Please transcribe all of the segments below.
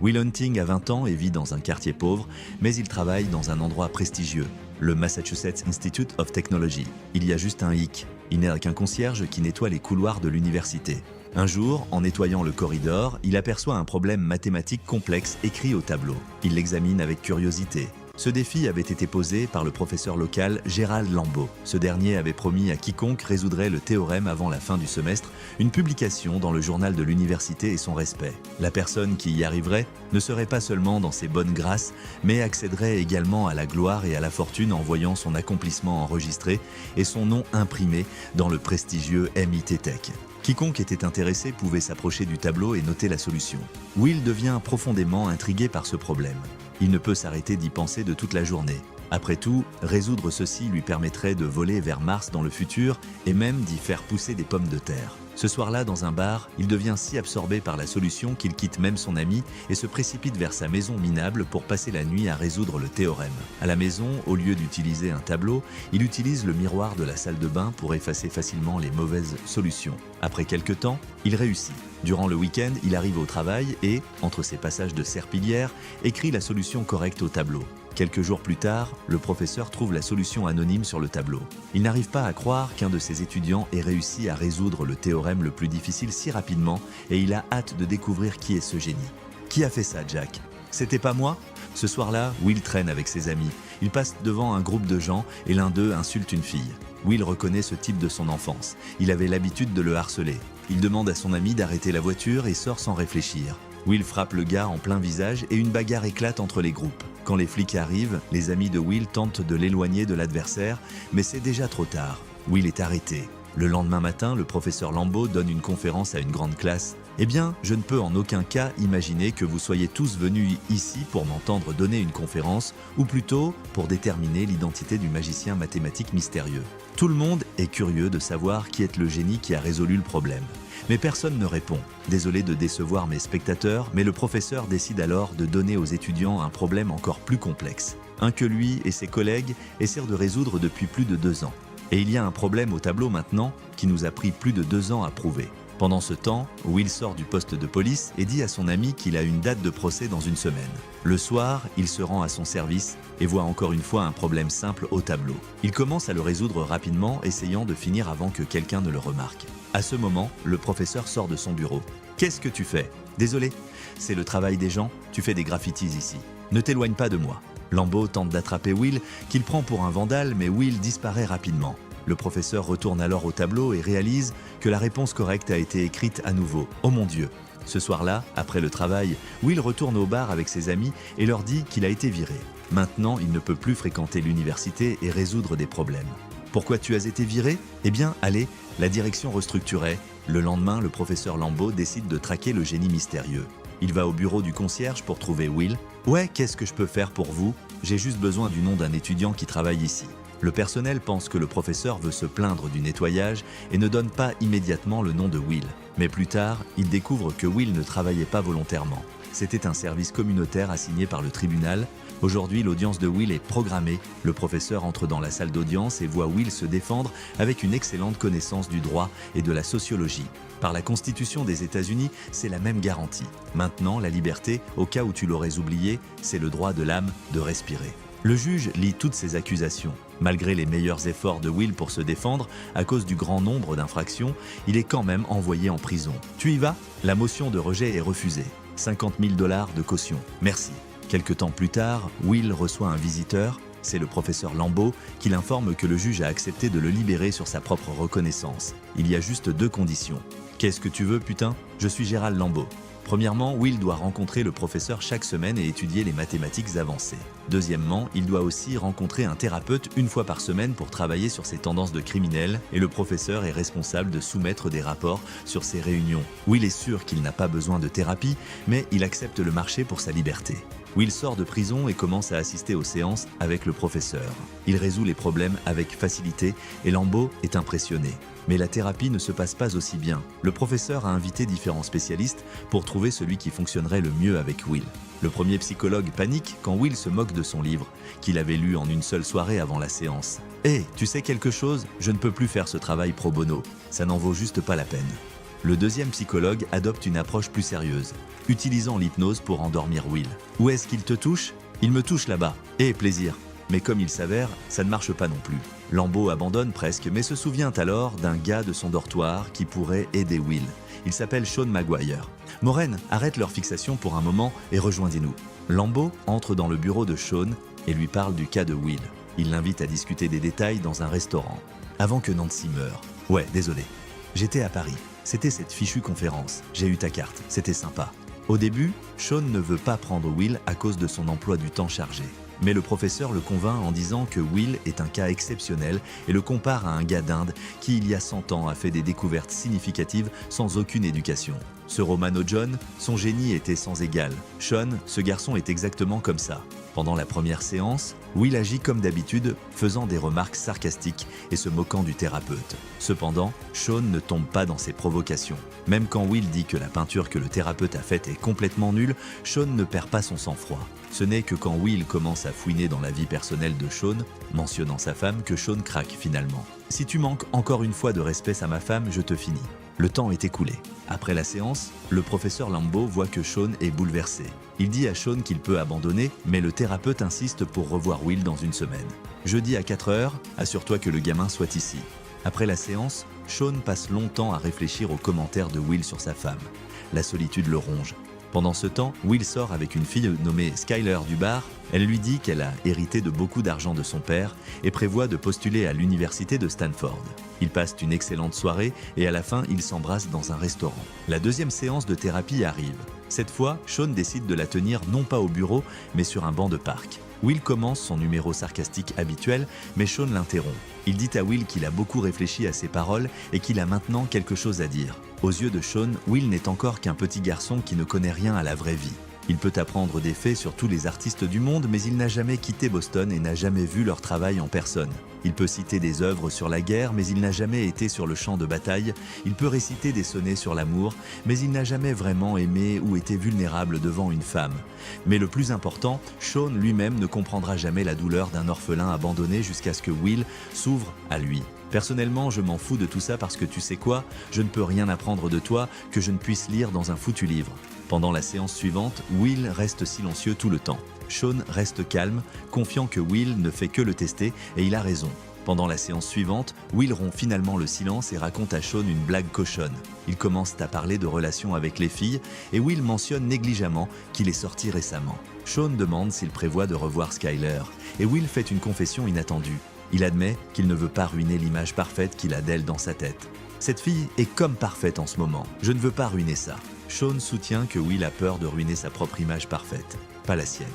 Will Hunting a 20 ans et vit dans un quartier pauvre, mais il travaille dans un endroit prestigieux, le Massachusetts Institute of Technology. Il y a juste un hic, il n'est qu'un concierge qui nettoie les couloirs de l'université. Un jour, en nettoyant le corridor, il aperçoit un problème mathématique complexe écrit au tableau. Il l'examine avec curiosité. Ce défi avait été posé par le professeur local Gérald Lambeau. Ce dernier avait promis à quiconque résoudrait le théorème avant la fin du semestre une publication dans le journal de l'université et son respect. La personne qui y arriverait ne serait pas seulement dans ses bonnes grâces, mais accéderait également à la gloire et à la fortune en voyant son accomplissement enregistré et son nom imprimé dans le prestigieux MIT Tech. Quiconque était intéressé pouvait s'approcher du tableau et noter la solution. Will devient profondément intrigué par ce problème. Il ne peut s'arrêter d'y penser de toute la journée. Après tout, résoudre ceci lui permettrait de voler vers Mars dans le futur et même d'y faire pousser des pommes de terre. Ce soir-là, dans un bar, il devient si absorbé par la solution qu'il quitte même son ami et se précipite vers sa maison minable pour passer la nuit à résoudre le théorème. À la maison, au lieu d'utiliser un tableau, il utilise le miroir de la salle de bain pour effacer facilement les mauvaises solutions. Après quelques temps, il réussit. Durant le week-end, il arrive au travail et, entre ses passages de serpillière, écrit la solution correcte au tableau. Quelques jours plus tard, le professeur trouve la solution anonyme sur le tableau. Il n'arrive pas à croire qu'un de ses étudiants ait réussi à résoudre le théorème le plus difficile si rapidement et il a hâte de découvrir qui est ce génie. Qui a fait ça, Jack? C'était pas moi? Ce soir-là, Will traîne avec ses amis. Il passe devant un groupe de gens et l'un d'eux insulte une fille. Will reconnaît ce type de son enfance. Il avait l'habitude de le harceler. Il demande à son ami d'arrêter la voiture et sort sans réfléchir. Will frappe le gars en plein visage et une bagarre éclate entre les groupes. Quand les flics arrivent, les amis de Will tentent de l'éloigner de l'adversaire, mais c'est déjà trop tard. Will est arrêté. Le lendemain matin, le professeur Lambeau donne une conférence à une grande classe. « Eh bien, je ne peux en aucun cas imaginer que vous soyez tous venus ici pour m'entendre donner une conférence, ou plutôt pour déterminer l'identité du magicien mathématique mystérieux. Tout le monde est curieux de savoir qui est le génie qui a résolu le problème. Mais personne ne répond. Désolé de décevoir mes spectateurs, mais le professeur décide alors de donner aux étudiants un problème encore plus complexe. Un que lui et ses collègues essaient de résoudre depuis plus de 2 ans. Et il y a un problème au tableau maintenant qui nous a pris plus de 2 ans à prouver. Pendant ce temps, Will sort du poste de police et dit à son ami qu'il a une date de procès dans une semaine. Le soir, il se rend à son service et voit encore une fois un problème simple au tableau. Il commence à le résoudre rapidement, essayant de finir avant que quelqu'un ne le remarque. À ce moment, le professeur sort de son bureau. « Qu'est-ce que tu fais ? Désolé, c'est le travail des gens, tu fais des graffitis ici. Ne t'éloigne pas de moi. » Lambeau tente d'attraper Will, qu'il prend pour un vandale, mais Will disparaît rapidement. Le professeur retourne alors au tableau et réalise que la réponse correcte a été écrite à nouveau. Oh mon Dieu! Ce soir-là, après le travail, Will retourne au bar avec ses amis et leur dit qu'il a été viré. Maintenant, il ne peut plus fréquenter l'université et résoudre des problèmes. Pourquoi tu as été viré? Eh bien, allez, la direction restructurait. Le lendemain, le professeur Lambeau décide de traquer le génie mystérieux. Il va au bureau du concierge pour trouver Will. « Ouais, qu'est-ce que je peux faire pour vous? J'ai juste besoin du nom d'un étudiant qui travaille ici. » Le personnel pense que le professeur veut se plaindre du nettoyage et ne donne pas immédiatement le nom de Will. Mais plus tard, il découvre que Will ne travaillait pas volontairement. C'était un service communautaire assigné par le tribunal. Aujourd'hui, l'audience de Will est programmée. Le professeur entre dans la salle d'audience et voit Will se défendre avec une excellente connaissance du droit et de la sociologie. Par la Constitution des États-Unis, c'est la même garantie. Maintenant, la liberté, au cas où tu l'aurais oublié, c'est le droit de l'âme de respirer. Le juge lit toutes ces accusations. Malgré les meilleurs efforts de Will pour se défendre, à cause du grand nombre d'infractions, il est quand même envoyé en prison. Tu y vas? La motion de rejet est refusée. 50 000 $ de caution. Merci. Quelque temps plus tard, Will reçoit un visiteur. C'est le professeur Lambeau qui l'informe que le juge a accepté de le libérer sur sa propre reconnaissance. Il y a juste 2 conditions. Qu'est-ce que tu veux, putain? Je suis Gérald Lambeau. Premièrement, Will doit rencontrer le professeur chaque semaine et étudier les mathématiques avancées. Deuxièmement, il doit aussi rencontrer un thérapeute une fois par semaine pour travailler sur ses tendances de criminel et le professeur est responsable de soumettre des rapports sur ses réunions. Will est sûr qu'il n'a pas besoin de thérapie, mais il accepte le marché pour sa liberté. Will sort de prison et commence à assister aux séances avec le professeur. Il résout les problèmes avec facilité et Lambeau est impressionné. Mais la thérapie ne se passe pas aussi bien. Le professeur a invité différents spécialistes pour trouver celui qui fonctionnerait le mieux avec Will. Le premier psychologue panique quand Will se moque de son livre, qu'il avait lu en une seule soirée avant la séance. « Hé, tu sais quelque chose? Je ne peux plus faire ce travail pro bono. Ça n'en vaut juste pas la peine. » Le deuxième psychologue adopte une approche plus sérieuse, utilisant l'hypnose pour endormir Will. Où est-ce qu'il te touche? Il me touche là-bas. Et plaisir. Mais comme il s'avère, ça ne marche pas non plus. Lambeau abandonne presque, mais se souvient alors d'un gars de son dortoir qui pourrait aider Will. Il s'appelle Sean Maguire. Maureen arrête leur fixation pour un moment et rejoignez-nous. Lambeau entre dans le bureau de Sean et lui parle du cas de Will. Il l'invite à discuter des détails dans un restaurant. Avant que Nancy meure. Ouais, désolé. J'étais à Paris. C'était cette fichue conférence. J'ai eu ta carte. C'était sympa. Au début, Sean ne veut pas prendre Will à cause de son emploi du temps chargé. Mais le professeur le convainc en disant que Will est un cas exceptionnel et le compare à un gars d'Inde qui, il y a 100 ans, a fait des découvertes significatives sans aucune éducation. Ce Romano John, son génie était sans égal. Sean, ce garçon est exactement comme ça. Pendant la première séance, Will agit comme d'habitude, faisant des remarques sarcastiques et se moquant du thérapeute. Cependant, Sean ne tombe pas dans ses provocations. Même quand Will dit que la peinture que le thérapeute a faite est complètement nulle, Sean ne perd pas son sang-froid. Ce n'est que quand Will commence à fouiner dans la vie personnelle de Sean, mentionnant sa femme, que Sean craque finalement. « Si tu manques encore une fois de respect à ma femme, je te finis. » Le temps est écoulé. Après la séance, le professeur Lambeau voit que Sean est bouleversé. Il dit à Sean qu'il peut abandonner, mais le thérapeute insiste pour revoir Will dans une semaine. Jeudi à 4 h, assure-toi que le gamin soit ici. Après la séance, Sean passe longtemps à réfléchir aux commentaires de Will sur sa femme. La solitude le ronge. Pendant ce temps, Will sort avec une fille nommée Skyler du bar. Elle lui dit qu'elle a hérité de beaucoup d'argent de son père et prévoit de postuler à l'université de Stanford. Ils passent une excellente soirée et à la fin, ils s'embrassent dans un restaurant. La deuxième séance de thérapie arrive. Cette fois, Sean décide de la tenir non pas au bureau, mais sur un banc de parc. Will commence son numéro sarcastique habituel, mais Sean l'interrompt. Il dit à Will qu'il a beaucoup réfléchi à ses paroles et qu'il a maintenant quelque chose à dire. Aux yeux de Sean, Will n'est encore qu'un petit garçon qui ne connaît rien à la vraie vie. Il peut apprendre des faits sur tous les artistes du monde, mais il n'a jamais quitté Boston et n'a jamais vu leur travail en personne. Il peut citer des œuvres sur la guerre, mais il n'a jamais été sur le champ de bataille. Il peut réciter des sonnets sur l'amour, mais il n'a jamais vraiment aimé ou été vulnérable devant une femme. Mais le plus important, Sean lui-même ne comprendra jamais la douleur d'un orphelin abandonné jusqu'à ce que Will s'ouvre à lui. Personnellement, je m'en fous de tout ça parce que tu sais quoi, je ne peux rien apprendre de toi que je ne puisse lire dans un foutu livre. Pendant la séance suivante, Will reste silencieux tout le temps. Sean reste calme, confiant que Will ne fait que le tester et il a raison. Pendant la séance suivante, Will rompt finalement le silence et raconte à Sean une blague cochonne. Ils commencent à parler de relations avec les filles et Will mentionne négligemment qu'il est sorti récemment. Sean demande s'il prévoit de revoir Skyler et Will fait une confession inattendue. Il admet qu'il ne veut pas ruiner l'image parfaite qu'il a d'elle dans sa tête. Cette fille est comme parfaite en ce moment. Je ne veux pas ruiner ça. Sean soutient que Will a peur de ruiner sa propre image parfaite, pas la sienne.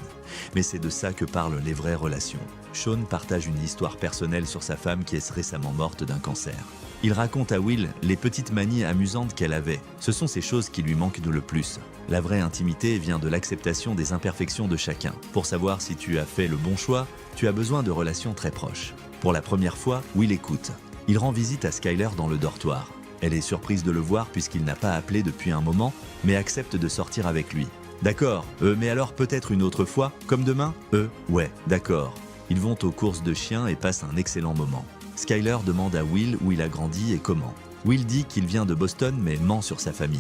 Mais c'est de ça que parlent les vraies relations. Sean partage une histoire personnelle sur sa femme qui est récemment morte d'un cancer. Il raconte à Will les petites manies amusantes qu'elle avait. Ce sont ces choses qui lui manquent le plus. La vraie intimité vient de l'acceptation des imperfections de chacun. Pour savoir si tu as fait le bon choix, tu as besoin de relations très proches. Pour la première fois, Will écoute. Il rend visite à Skyler dans le dortoir. Elle est surprise de le voir puisqu'il n'a pas appelé depuis un moment, mais accepte de sortir avec lui. D'accord, mais alors peut-être une autre fois, comme demain? Ouais, d'accord. Ils vont aux courses de chiens et passent un excellent moment. Skyler demande à Will où il a grandi et comment. Will dit qu'il vient de Boston mais ment sur sa famille.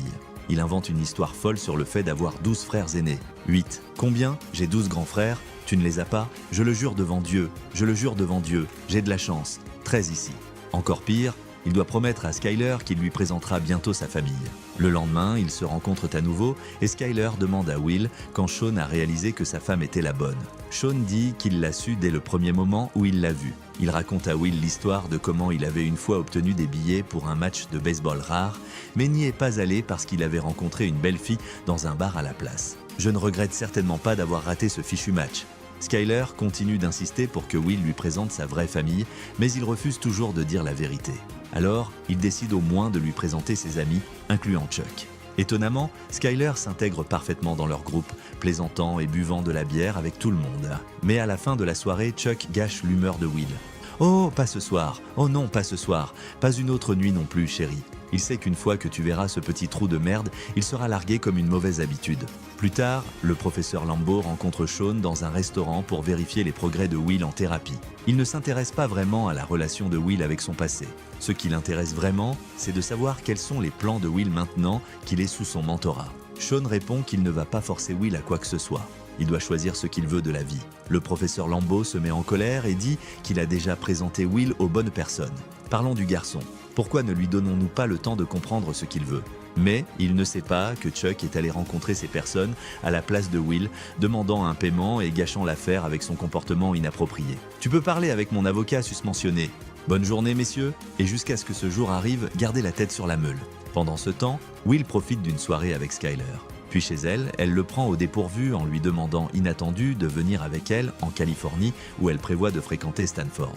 Il invente une histoire folle sur le fait d'avoir 12 frères aînés. 8. Combien? J'ai 12 grands frères. Tu ne les as pas? Je le jure devant Dieu. Je le jure devant Dieu. J'ai de la chance. 13 ici. Encore pire, il doit promettre à Skyler qu'il lui présentera bientôt sa famille. Le lendemain, ils se rencontrent à nouveau et Skyler demande à Will quand Sean a réalisé que sa femme était la bonne. Sean dit qu'il l'a su dès le premier moment où il l'a vue. Il raconte à Will l'histoire de comment il avait une fois obtenu des billets pour un match de baseball rare, mais n'y est pas allé parce qu'il avait rencontré une belle fille dans un bar à la place. Je ne regrette certainement pas d'avoir raté ce fichu match. Skyler continue d'insister pour que Will lui présente sa vraie famille, mais il refuse toujours de dire la vérité. Alors, il décide au moins de lui présenter ses amis, incluant Chuck. Étonnamment, Skyler s'intègre parfaitement dans leur groupe, plaisantant et buvant de la bière avec tout le monde. Mais à la fin de la soirée, Chuck gâche l'humeur de Will. « Oh, pas ce soir. Oh non, pas ce soir. Pas une autre nuit non plus, chérie. » Il sait qu'une fois que tu verras ce petit trou de merde, il sera largué comme une mauvaise habitude. Plus tard, le professeur Lambeau rencontre Sean dans un restaurant pour vérifier les progrès de Will en thérapie. Il ne s'intéresse pas vraiment à la relation de Will avec son passé. Ce qui l'intéresse vraiment, c'est de savoir quels sont les plans de Will maintenant qu'il est sous son mentorat. Sean répond qu'il ne va pas forcer Will à quoi que ce soit. Il doit choisir ce qu'il veut de la vie. Le professeur Lambeau se met en colère et dit qu'il a déjà présenté Will aux bonnes personnes. Parlons du garçon. Pourquoi ne lui donnons-nous pas le temps de comprendre ce qu'il veut ? Mais il ne sait pas que Chuck est allé rencontrer ces personnes à la place de Will, demandant un paiement et gâchant l'affaire avec son comportement inapproprié. « Tu peux parler avec mon avocat susmentionné. Bonne journée, messieurs, et jusqu'à ce que ce jour arrive, gardez la tête sur la meule. » Pendant ce temps, Will profite d'une soirée avec Skyler. Puis chez elle, elle le prend au dépourvu en lui demandant inattendu de venir avec elle en Californie où elle prévoit de fréquenter Stanford.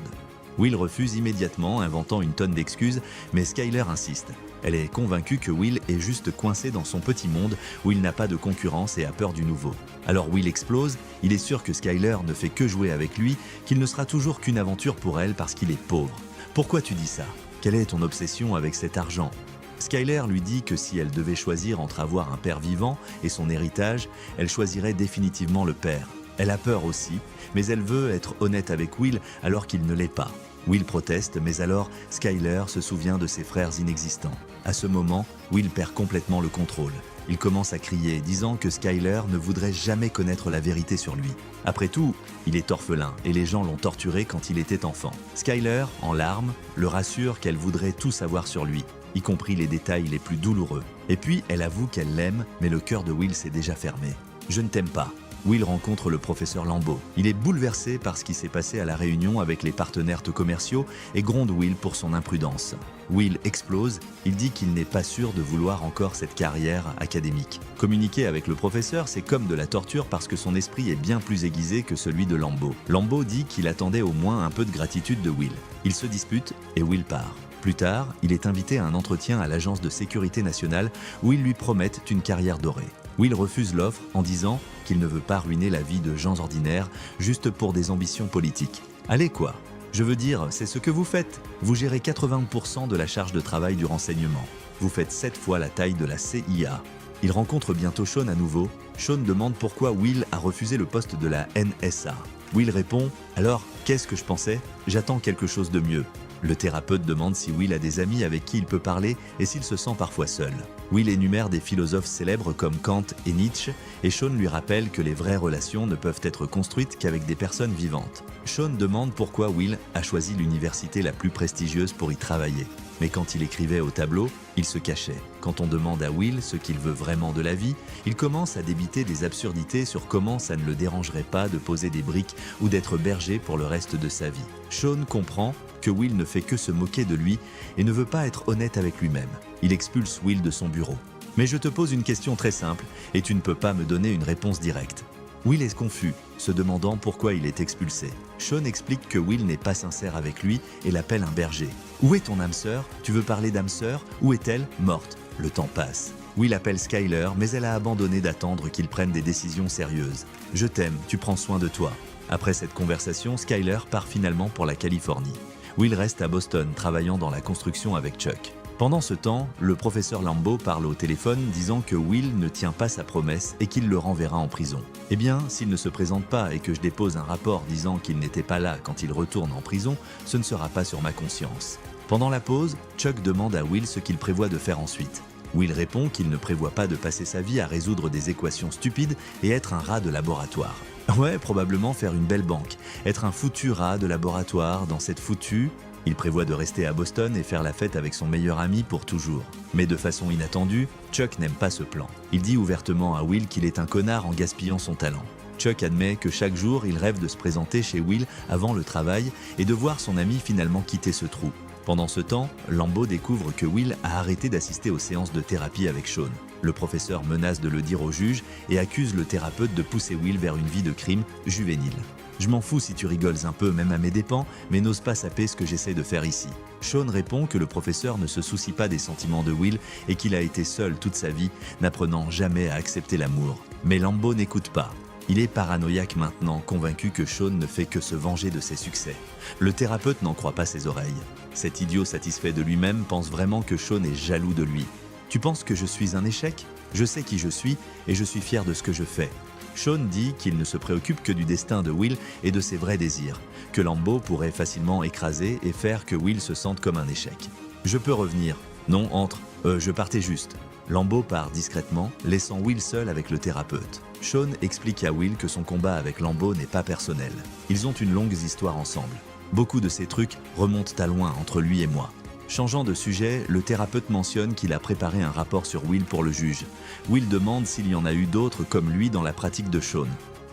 Will refuse immédiatement, inventant une tonne d'excuses, mais Skyler insiste. Elle est convaincue que Will est juste coincé dans son petit monde où il n'a pas de concurrence et a peur du nouveau. Alors Will explose, il est sûr que Skyler ne fait que jouer avec lui, qu'il ne sera toujours qu'une aventure pour elle parce qu'il est pauvre. Pourquoi tu dis ça ? Quelle est ton obsession avec cet argent ? Skyler lui dit que si elle devait choisir entre avoir un père vivant et son héritage, elle choisirait définitivement le père. Elle a peur aussi, mais elle veut être honnête avec Will alors qu'il ne l'est pas. Will proteste, mais alors Skyler se souvient de ses frères inexistants. À ce moment, Will perd complètement le contrôle. Il commence à crier, disant que Skyler ne voudrait jamais connaître la vérité sur lui. Après tout, il est orphelin et les gens l'ont torturé quand il était enfant. Skyler, en larmes, le rassure qu'elle voudrait tout savoir sur lui, y compris les détails les plus douloureux. Et puis, elle avoue qu'elle l'aime, mais le cœur de Will s'est déjà fermé. « Je ne t'aime pas ». Will rencontre le professeur Lambeau. Il est bouleversé par ce qui s'est passé à la réunion avec les partenaires commerciaux et gronde Will pour son imprudence. Will explose, il dit qu'il n'est pas sûr de vouloir encore cette carrière académique. Communiquer avec le professeur, c'est comme de la torture parce que son esprit est bien plus aiguisé que celui de Lambeau. Lambeau dit qu'il attendait au moins un peu de gratitude de Will. Ils se disputent et Will part. Plus tard, il est invité à un entretien à l'agence de sécurité nationale où ils lui promettent une carrière dorée. Will refuse l'offre en disant qu'il ne veut pas ruiner la vie de gens ordinaires juste pour des ambitions politiques. Allez quoi ? Je veux dire, c'est ce que vous faites. Vous gérez 80% de la charge de travail du renseignement. Vous faites 7 fois la taille de la CIA. Il rencontre bientôt Sean à nouveau. Sean demande pourquoi Will a refusé le poste de la NSA. Will répond « Alors, qu'est-ce que je pensais ? J'attends quelque chose de mieux. » Le thérapeute demande si Will a des amis avec qui il peut parler et s'il se sent parfois seul. Will énumère des philosophes célèbres comme Kant et Nietzsche et Sean lui rappelle que les vraies relations ne peuvent être construites qu'avec des personnes vivantes. Sean demande pourquoi Will a choisi l'université la plus prestigieuse pour y travailler. Mais quand il écrivait au tableau, il se cachait. Quand on demande à Will ce qu'il veut vraiment de la vie, il commence à débiter des absurdités sur comment ça ne le dérangerait pas de poser des briques ou d'être berger pour le reste de sa vie. Sean comprend que Will ne fait que se moquer de lui et ne veut pas être honnête avec lui-même. Il expulse Will de son bureau. Mais je te pose une question très simple et tu ne peux pas me donner une réponse directe. Will est confus, se demandant pourquoi il est expulsé. Sean explique que Will n'est pas sincère avec lui et l'appelle un berger. « Où est ton âme sœur ? Tu veux parler d'âme sœur ? Où est-elle ? Morte. » Le temps passe. Will appelle Skyler, mais elle a abandonné d'attendre qu'il prenne des décisions sérieuses. « Je t'aime, tu prends soin de toi. » Après cette conversation, Skyler part finalement pour la Californie. Will reste à Boston, travaillant dans la construction avec Chuck. Pendant ce temps, le professeur Lambeau parle au téléphone disant que Will ne tient pas sa promesse et qu'il le renverra en prison. Eh bien, s'il ne se présente pas et que je dépose un rapport disant qu'il n'était pas là quand il retourne en prison, ce ne sera pas sur ma conscience. Pendant la pause, Chuck demande à Will ce qu'il prévoit de faire ensuite. Will répond qu'il ne prévoit pas de passer sa vie à résoudre des équations stupides et être un rat de laboratoire. Ouais, probablement faire une belle banque, être un foutu rat de laboratoire dans cette foutue... Il prévoit de rester à Boston et faire la fête avec son meilleur ami pour toujours. Mais de façon inattendue, Chuck n'aime pas ce plan. Il dit ouvertement à Will qu'il est un connard en gaspillant son talent. Chuck admet que chaque jour, il rêve de se présenter chez Will avant le travail et de voir son ami finalement quitter ce trou. Pendant ce temps, Lambeau découvre que Will a arrêté d'assister aux séances de thérapie avec Sean. Le professeur menace de le dire au juge et accuse le thérapeute de pousser Will vers une vie de crime juvénile. Je m'en fous si tu rigoles un peu, même à mes dépens, mais n'ose pas saper ce que j'essaie de faire ici. Sean répond que le professeur ne se soucie pas des sentiments de Will et qu'il a été seul toute sa vie, n'apprenant jamais à accepter l'amour. Mais Lambeau n'écoute pas. Il est paranoïaque maintenant, convaincu que Sean ne fait que se venger de ses succès. Le thérapeute n'en croit pas ses oreilles. Cet idiot satisfait de lui-même pense vraiment que Sean est jaloux de lui. « Tu penses que je suis un échec ? Je sais qui je suis et je suis fier de ce que je fais. » Sean dit qu'il ne se préoccupe que du destin de Will et de ses vrais désirs, que Lambeau pourrait facilement écraser et faire que Will se sente comme un échec. « Je peux revenir. Non, entre. Je partais juste. » Lambeau part discrètement, laissant Will seul avec le thérapeute. Sean explique à Will que son combat avec Lambeau n'est pas personnel. Ils ont une longue histoire ensemble. Beaucoup de ces trucs remontent à loin entre lui et moi. Changeant de sujet, le thérapeute mentionne qu'il a préparé un rapport sur Will pour le juge. Will demande s'il y en a eu d'autres comme lui dans la pratique de Sean.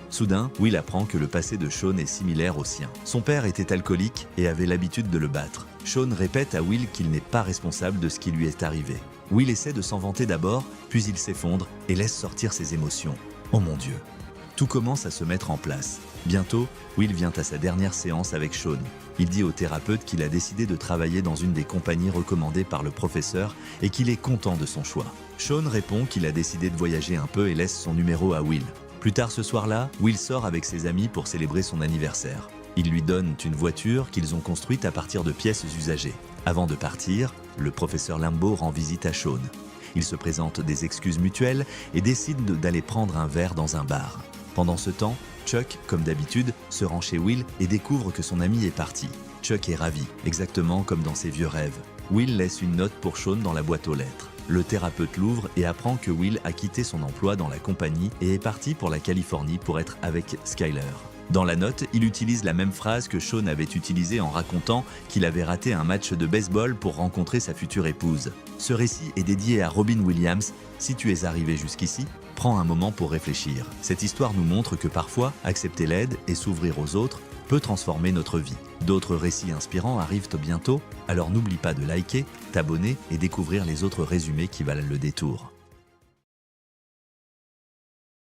Soudain, Will apprend que le passé de Sean est similaire au sien. Son père était alcoolique et avait l'habitude de le battre. Sean répète à Will qu'il n'est pas responsable de ce qui lui est arrivé. Will essaie de s'en vanter d'abord, puis il s'effondre et laisse sortir ses émotions. Oh mon Dieu! Tout commence à se mettre en place. Bientôt, Will vient à sa dernière séance avec Sean. Il dit au thérapeute qu'il a décidé de travailler dans une des compagnies recommandées par le professeur et qu'il est content de son choix. Sean répond qu'il a décidé de voyager un peu et laisse son numéro à Will. Plus tard ce soir-là, Will sort avec ses amis pour célébrer son anniversaire. Ils lui donnent une voiture qu'ils ont construite à partir de pièces usagées. Avant de partir, le professeur Lambeau rend visite à Sean. Ils se présentent des excuses mutuelles et décident d'aller prendre un verre dans un bar. Pendant ce temps, Chuck, comme d'habitude, se rend chez Will et découvre que son ami est parti. Chuck est ravi, exactement comme dans ses vieux rêves. Will laisse une note pour Sean dans la boîte aux lettres. Le thérapeute l'ouvre et apprend que Will a quitté son emploi dans la compagnie et est parti pour la Californie pour être avec Skyler. Dans la note, il utilise la même phrase que Sean avait utilisée en racontant qu'il avait raté un match de baseball pour rencontrer sa future épouse. Ce récit est dédié à Robin Williams. Si tu es arrivé jusqu'ici, prends un moment pour réfléchir. Cette histoire nous montre que parfois, accepter l'aide et s'ouvrir aux autres peut transformer notre vie. D'autres récits inspirants arrivent bientôt, alors n'oublie pas de liker, t'abonner et découvrir les autres résumés qui valent le détour.